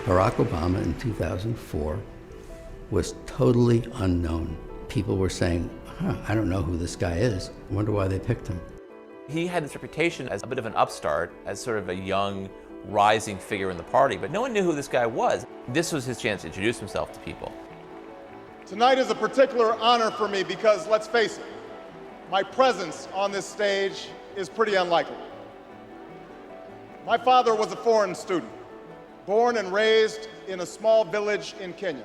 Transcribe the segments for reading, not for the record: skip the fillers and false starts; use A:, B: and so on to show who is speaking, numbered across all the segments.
A: Barack Obama in 2004 was totally unknown. People were saying, I don't know who this guy is. I wonder why they picked him.
B: He had this reputation as a bit of an upstart, as sort of a young, rising figure in the party, but no one knew who this guy was. This was his chance to introduce himself to people.
C: Tonight is a particular honor for me because, let's face it, my presence on this stage is pretty unlikely. My father was a foreign student, born and raised in a small village in Kenya.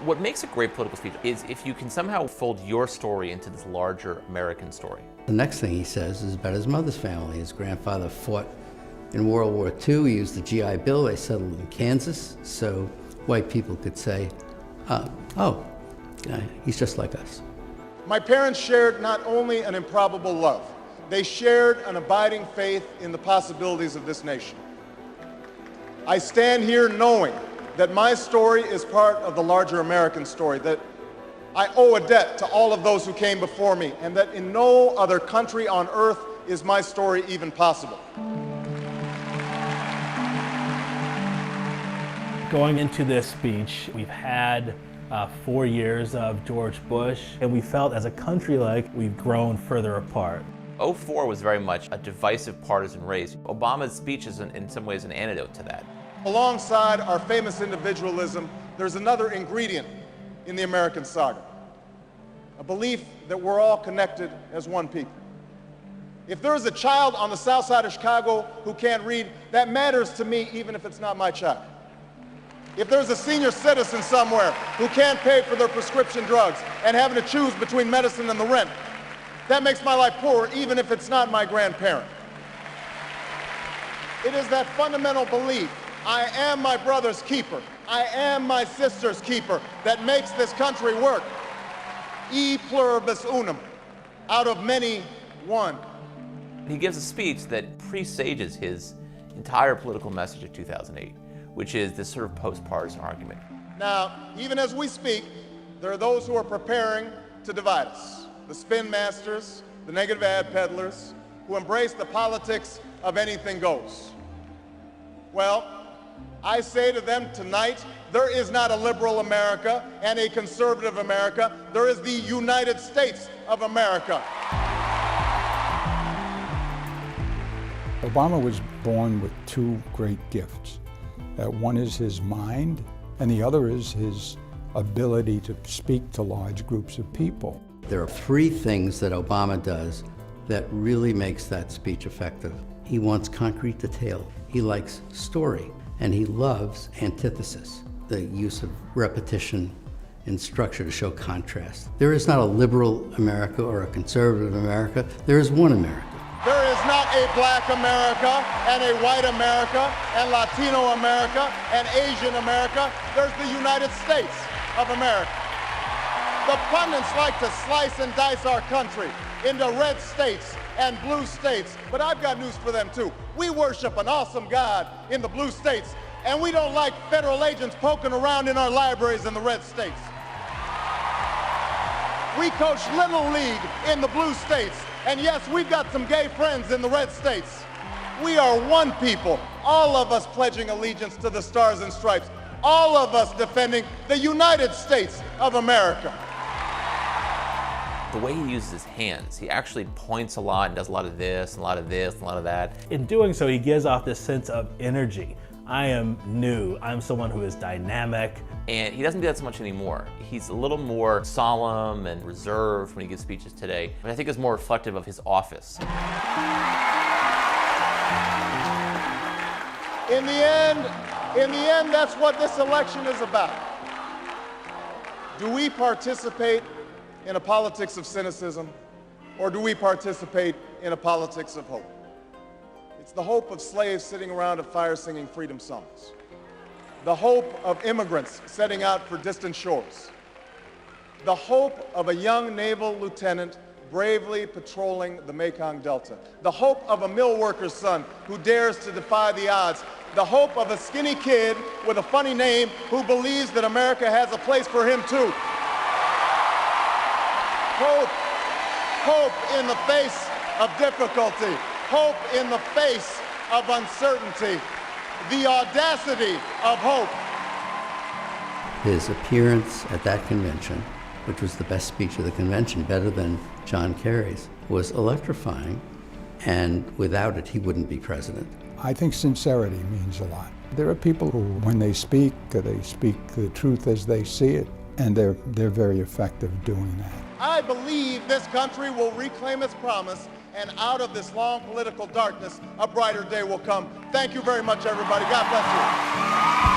B: What makes a great political speech is if you can somehow fold your story into this larger American story.
A: The next thing he says is about his mother's family. His grandfather fought in World War II. He used the GI Bill. They settled in Kansas, so white people could say, he's just like us.
C: My parents shared not only an improbable love, they shared an abiding faith in the possibilities of this nation. I stand here knowing that my story is part of the larger American story, that I owe a debt to all of those who came before me, and that in no other country on earth is my story even possible.
D: Going into this speech, we've had 4 years of George Bush, and we felt as a country like we've grown further apart.
B: '04 was very much a divisive partisan race. Obama's speech is in some ways an antidote to that.
C: Alongside our famous individualism, there's another ingredient in the American saga, a belief that we're all connected as one people. If there is a child on the south side of Chicago who can't read, that matters to me even if it's not my child. If there's a senior citizen somewhere who can't pay for their prescription drugs and having to choose between medicine and the rent, that makes my life poor even if it's not my grandparent. It is that fundamental belief, I am my brother's keeper, I am my sister's keeper, that makes this country work. E pluribus unum, out of many, one.
B: He gives a speech that presages his entire political message of 2008, which is this sort of post-partisan argument.
C: Now, even as we speak, there are those who are preparing to divide us. The spin masters, the negative ad peddlers, who embrace the politics of anything goes. Well, I say to them tonight, there is not a liberal America and a conservative America. There is the United States of America.
E: Obama was born with two great gifts. One is his mind, and the other is his ability to speak to large groups of people.
A: There are three things that Obama does that really makes that speech effective. He wants concrete detail. He likes story. And he loves antithesis, the use of repetition and structure to show contrast. There is not a liberal America or a conservative America. There is one America.
C: There is not a black America and a white America and Latino America and Asian America. There's the United States of America. The pundits like to slice and dice our country into red states and blue states, but I've got news for them too. We worship an awesome God in the blue states, and we don't like federal agents poking around in our libraries in the red states. We coach Little League in the blue states, and yes, we've got some gay friends in the red states. We are one people, all of us pledging allegiance to the Stars and Stripes, all of us defending the United States of America.
B: The way he uses his hands, he actually points a lot and does a lot of this, and a lot of this, and a lot of that.
D: In doing so, he gives off this sense of energy. I am new, I'm someone who is dynamic.
B: And he doesn't do that so much anymore. He's a little more solemn and reserved when he gives speeches today, and I think it's more reflective of his office.
C: In the end, that's what this election is about. Do we participate in a politics of cynicism, or do we participate in a politics of hope? It's the hope of slaves sitting around a fire singing freedom songs, the hope of immigrants setting out for distant shores, the hope of a young naval lieutenant bravely patrolling the Mekong Delta, the hope of a mill worker's son who dares to defy the odds, the hope of a skinny kid with a funny name who believes that America has a place for him too. Hope in the face of difficulty, hope in the face of uncertainty, the audacity of hope.
A: His appearance at that convention, which was the best speech of the convention, better than John Kerry's, was electrifying, and without it, he wouldn't be president.
E: I think sincerity means a lot. There are people who, when they speak the truth as they see it, and they're very effective doing that.
C: I believe this country will reclaim its promise, and out of this long political darkness, a brighter day will come. Thank you very much, everybody. God bless you.